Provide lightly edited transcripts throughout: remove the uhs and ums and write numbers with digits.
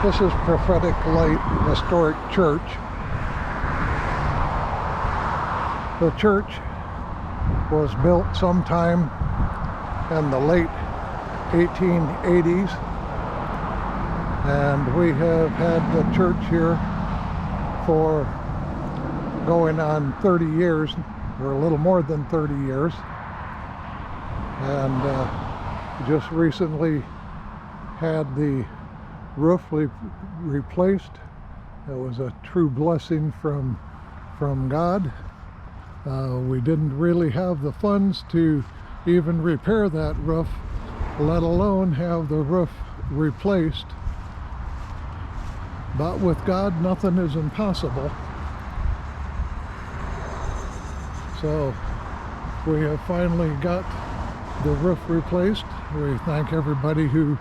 This is Prophetic Light Historic Church. The church was built sometime in the late 1880s, and we have had the church here for going on 30 years, or a little more than 30 years, and just recently had the roof replaced. It was a true blessing from God. We didn't really have the funds to even repair that roof, let alone have the roof replaced. But with God, nothing is impossible. So we have finally got the roof replaced. We thank everybody who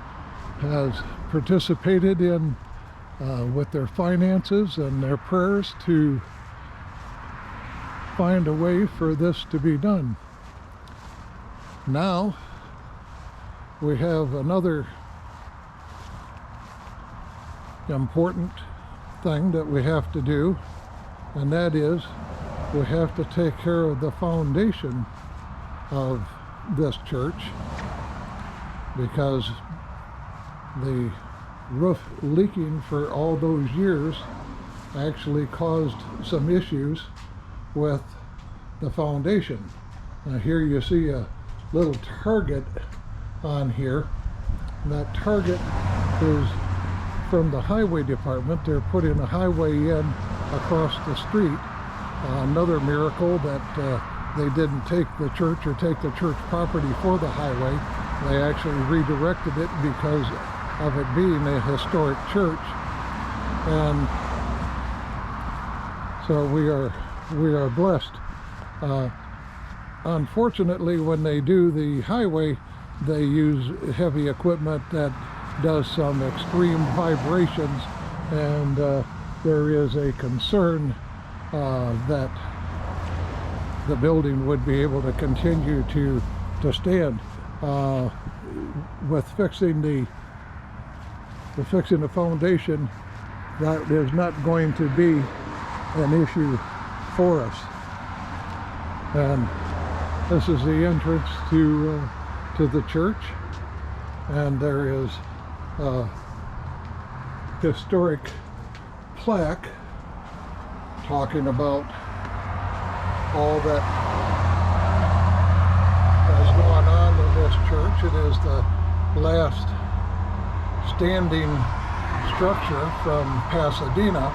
has participated in with their finances and their prayers to find a way for this to be done. Now we have another important thing that we have to do, and that is we have to take care of the foundation of this church, because the roof leaking for all those years actually caused some issues with the foundation. Now here you see a little target on here. That target is from the highway department. They're putting a highway in across the street. Another miracle that they didn't take the church or take the church property for the highway. They actually redirected it because of it being a historic church. And so we are blessed. Unfortunately, when they do the highway, they use heavy equipment that does some extreme vibrations, and there is a concern that the building would be able to continue to stand. With fixing the foundation, that is not going to be an issue for us. And this is the entrance to the church, and there is a historic plaque talking about all that has gone on in this church. It is the last standing structure from Pasadena,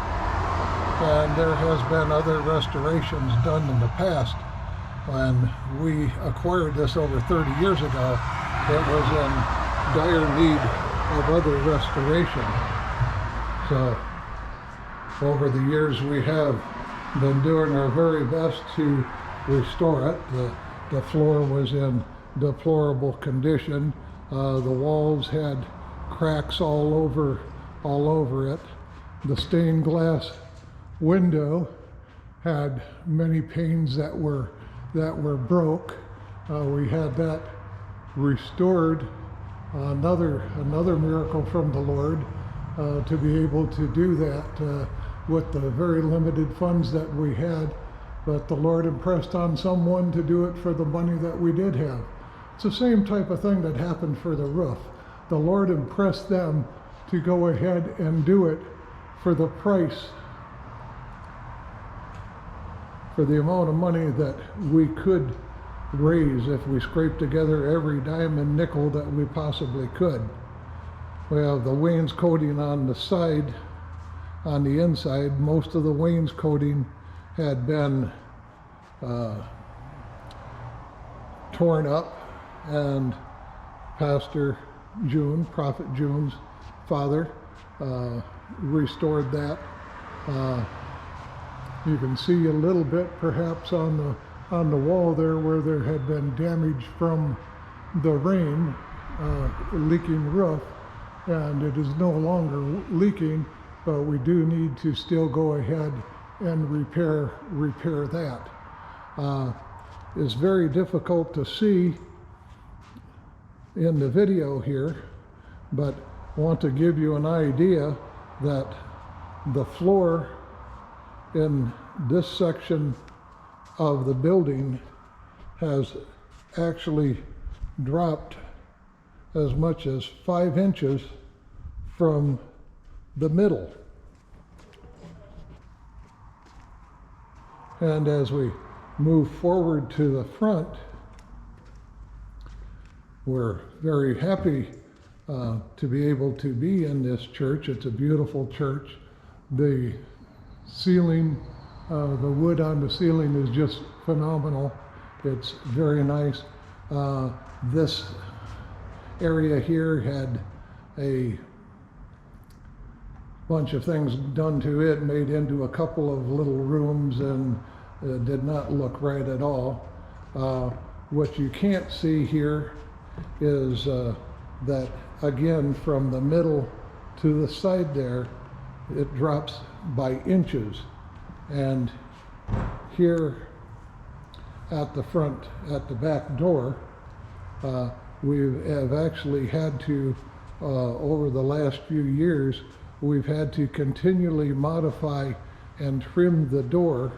and there has been other restorations done in the past. When we acquired this over 30 years ago, it was in dire need of other restoration. So over the years we have been doing our very best to restore it. The floor was in deplorable condition. The walls had cracks all over it. The stained glass window had many panes that were broke. We had that restored. Another miracle from the Lord, to be able to do that with the very limited funds that we had. But the Lord impressed on someone to do it for the money that we did have. It's the same type of thing that happened for the roof. The Lord impressed them to go ahead and do it for the price, for the amount of money that we could raise if we scraped together every dime and nickel that we possibly could. We have the wainscoting on the side, on the inside. Most of the wainscoting had been torn up, and Pastor June, Prophet June's father, restored that. You can see a little bit perhaps on the wall there where there had been damage from the rain, leaking roof, and it is no longer leaking, but we do need to still go ahead and repair that. It's very difficult to see in the video here, but want to give you an idea that the floor in this section of the building has actually dropped as much as 5 inches from the middle. And as we move forward to the front, we're very happy to be able to be in this church. It's a beautiful church. The ceiling, the wood on the ceiling is just phenomenal. It's very nice. This area here had a bunch of things done to it, made into a couple of little rooms, and did not look right at all. What you can't see here is that, again, from the middle to the side there, it drops by inches. And here at the front, at the back door, we have actually had to, over the last few years, we've had to continually modify and trim the door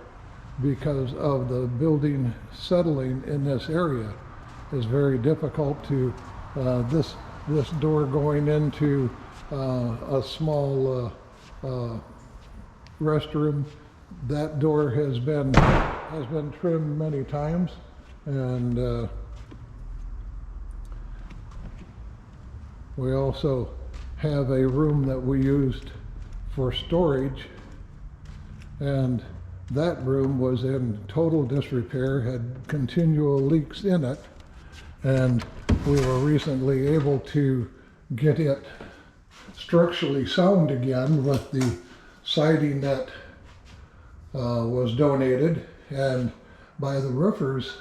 because of the building settling in this area. It's very difficult to, this door going into a small restroom, that door has been trimmed many times, and we also have a room that we used for storage, and that room was in total disrepair, had continual leaks in it, and we were recently able to get it structurally sound again with the siding that was donated, and by the roofers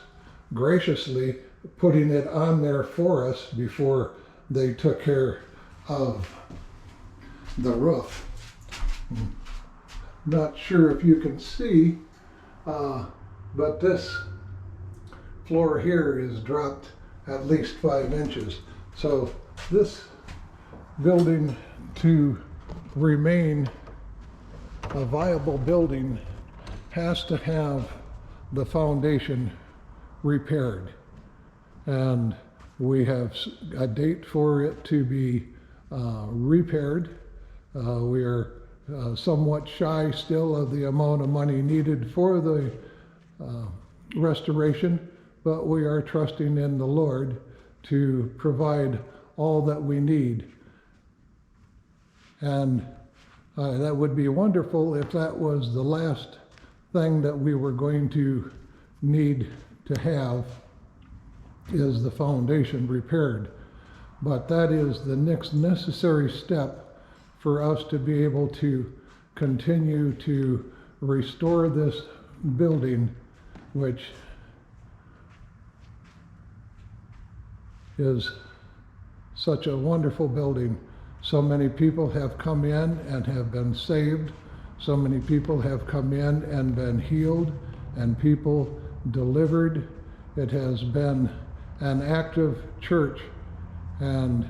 graciously putting it on there for us before they took care of the roof. Not sure if you can see, but this floor here is dropped at least 5 inches. So this building, to remain a viable building, has to have the foundation repaired. And we have a date for it to be repaired. We are somewhat shy still of the amount of money needed for the restoration, but we are trusting in the Lord to provide all that we need. And that would be wonderful if that was the last thing that we were going to need to have, is the foundation repaired. But that is the next necessary step for us to be able to continue to restore this building, which is such a wonderful building. So many people have come in and have been saved. So many people have come in and been healed, and people delivered. It has been an active church, and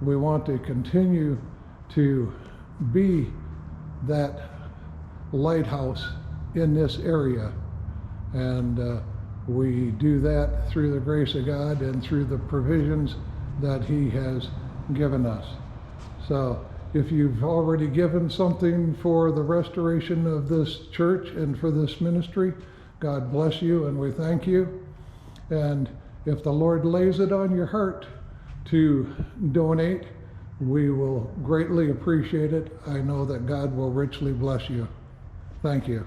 we want to continue to be that lighthouse in this area. And we do that through the grace of God and through the provisions that He has given us. So if you've already given something for the restoration of this church and for this ministry, God bless you, and we thank you. And if the Lord lays it on your heart to donate, we will greatly appreciate it. I know that God will richly bless you. Thank you.